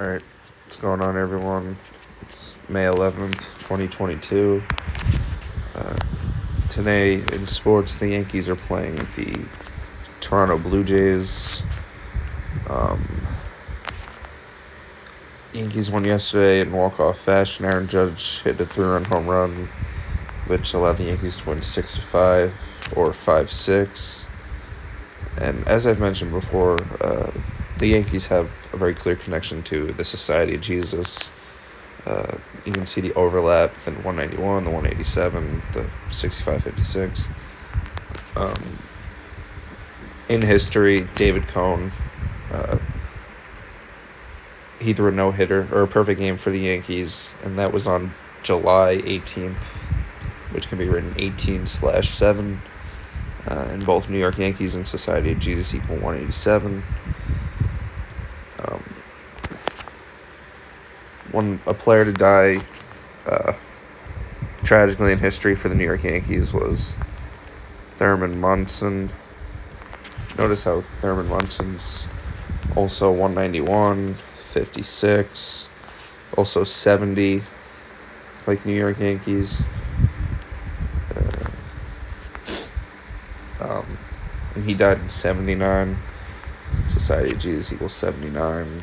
All right, what's going on, everyone? It's May 11th, 2022. Today in sports, the Yankees are playing the Toronto Bluejays. Yankees won yesterday in walk-off fashion. Aaron Judge hit a 3-run home run, which allowed the Yankees to win 6-5 or 5-6. And as I've mentioned before, the Yankees have a very clear connection to the Society of Jesus. You can see the overlap in 191, the 187, the 65-56. In history, David Cone, he threw a no-hitter, or a perfect game for the Yankees, and that was on July 18th, which can be written 18/7, in both New York Yankees and Society of Jesus equal 187. A player to die tragically in history for the New York Yankees was Thurman Munson. Notice how Thurman Munson's also 191, 56, also 70, like New York Yankees. And he died in 79. Society of Jesus equals 79.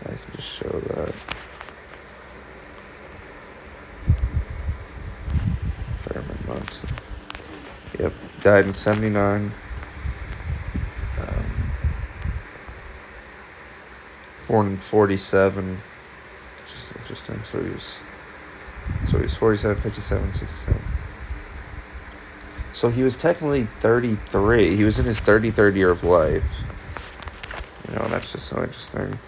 I can just show that. Thurman Munson. Yep, died in 79. Born in 47. Just interesting. So he was 47, 57, 67. So he was technically 33. He was in his 33rd year of life. And that's just so interesting.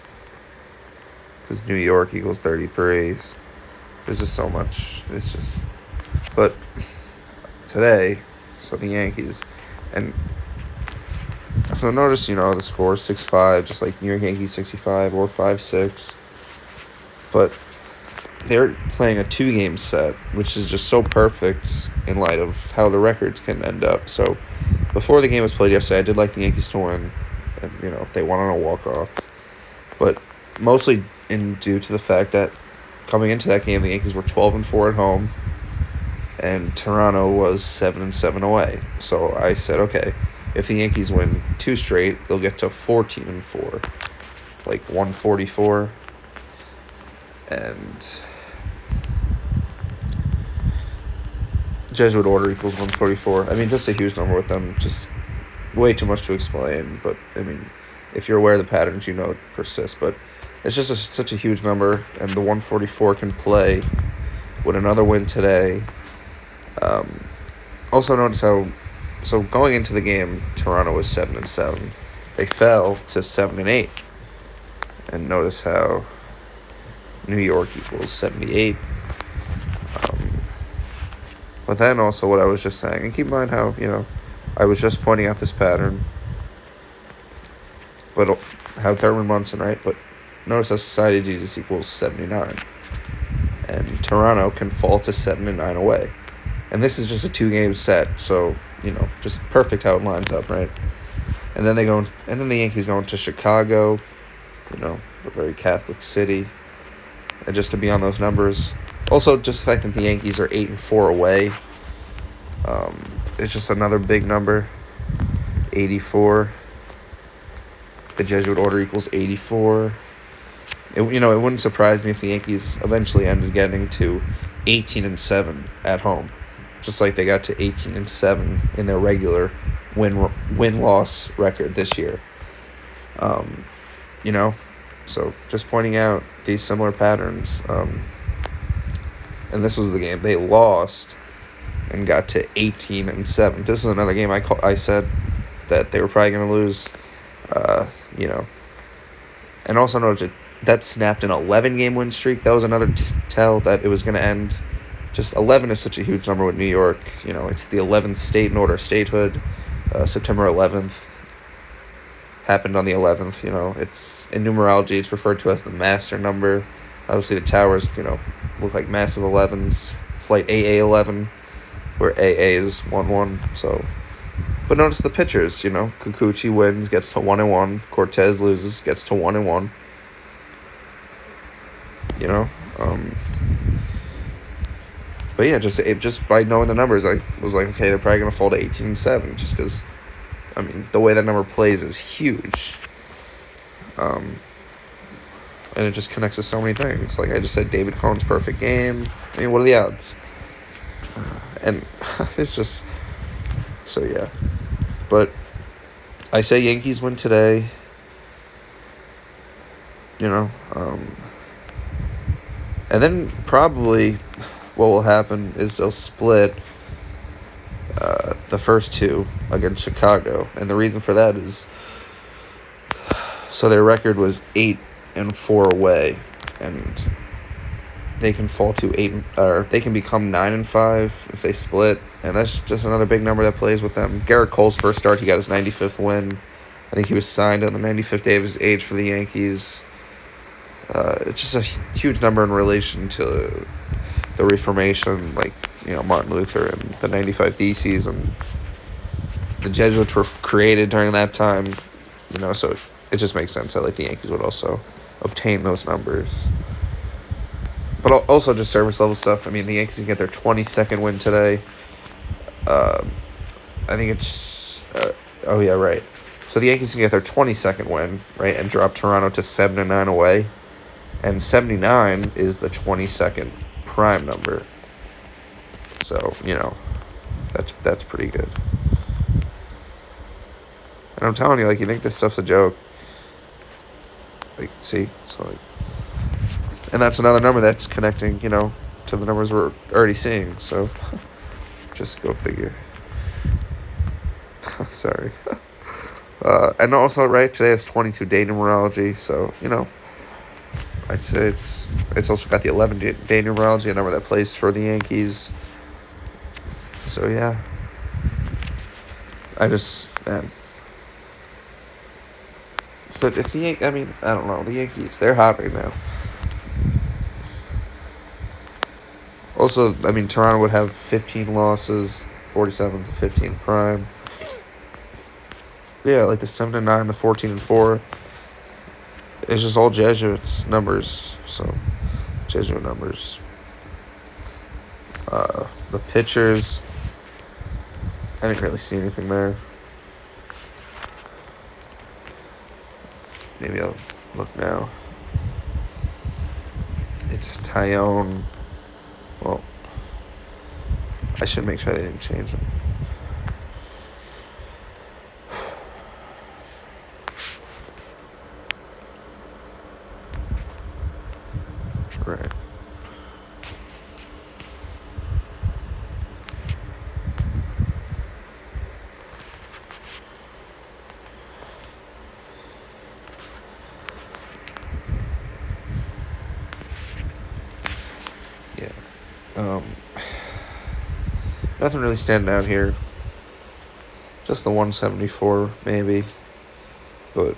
Because New York equals 33. There's just so much. It's just... But today, so the Yankees, and so notice, the score is 6-5, just like New York Yankees 65 or 5-6. But they're playing a 2-game set, which is just so perfect in light of how the records can end up. So before the game was played yesterday, I did like the Yankees to win, and they won on a walk-off. But mostly due to the fact that coming into that game, the Yankees were 12-4 at home, and Toronto was 7-7 away. So I said, okay, if the Yankees win 2 straight, they'll get to 14-4, like 144. And Jesuit order equals 144. I mean, just a huge number with them. Just way too much to explain. But, I mean, if you're aware of the patterns, it persists. But it's just such a huge number. And the 144 can play with another win today. Also notice how... So going into the game, Toronto was 7-7. They fell to 7-8. And notice how New York equals 78. But then also what I was just saying, and keep in mind how, I was just pointing out this pattern, but how Thurman Munson, right? But notice how Society of Jesus equals 79. And Toronto can fall to 7-9 away. And this is just a 2-game set, so, just perfect how it lines up, right? And then the Yankees go into Chicago, the very Catholic city. And just to be on those numbers. Also, just the fact that the Yankees are 8-4 away. It's just another big number. 84. The Jesuit order equals 84. It wouldn't surprise me if the Yankees eventually ended getting to 18-7 at home. Just like they got to 18-7 in their regular win-loss record this year. So just pointing out these similar patterns. And this was the game they lost and got to 18-7. This is another game I said that they were probably going to lose. And also notice that snapped an 11-game win streak. That was another tell that it was going to end. Just 11 is such a huge number with New York. It's the 11th state in order of statehood. September 11th. Happened on the 11th, it's in numerology, it's referred to as the master number. Obviously the towers, look like massive 11s, flight AA11, where AA is 1-1, so. But notice the pitchers, Kikuchi wins, gets to 1-1, Cortez loses, gets to 1-1, you know. But yeah, just by knowing the numbers, I was like, okay, they're probably gonna fall to 18-7, just because, I mean, the way that number plays is huge. And it just connects to so many things. Like I just said, David Cohn's perfect game. I mean, what are the odds? And it's just, so yeah. But I say Yankees win today. You know, and then probably what will happen is they'll split the first two against Chicago, and the reason for that is so their record was 8-4 away, and they can fall to they can become 9-5 if they split, and that's just another big number that plays with them. Garrett Cole's first start, he got his 95th win. I think he was signed on the 95th day of his age for the Yankees. It's just a huge number in relation to the Reformation, like, you know, Martin Luther and the 95 theses, and the Jesuits were created during that time, you know, so it just makes sense that, like, the Yankees would also obtain those numbers. But also just service level stuff. I mean, the Yankees can get their 22nd win today. I think it's, oh yeah, right. So the Yankees can get their 22nd win, right, and drop Toronto to 7-9 away. And 79 is the 22nd prime number. So, you know, that's pretty good. And I'm telling you, like, you think this stuff's a joke. Like, see? So, like, and that's another number that's connecting, you know, to the numbers we're already seeing. So, just go figure. Sorry. And also, right, today is 22-day numerology. So, you know, I'd say it's also got the 11-day numerology, a number that plays for the Yankees. So, yeah. Man. But if I mean, I don't know, the Yankees, they're hot right now. Also, I mean, Toronto would have 15 losses, 47 to 15 prime. Yeah, like the 7-9, the 14-4. It's just all Jesuits numbers. So, Jesuit numbers. The pitchers, I didn't really see anything there. Maybe I'll look now. It's Tyone. Well, I should make sure they didn't change them. Right. Yeah. Nothing really standing out here. Just the 174, maybe. But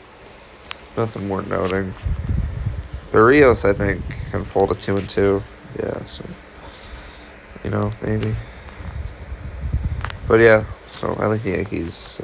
nothing worth noting. Barrios, I think, can fall to 2-2. Yeah, so, you know, maybe. But yeah, so I like the Yankees.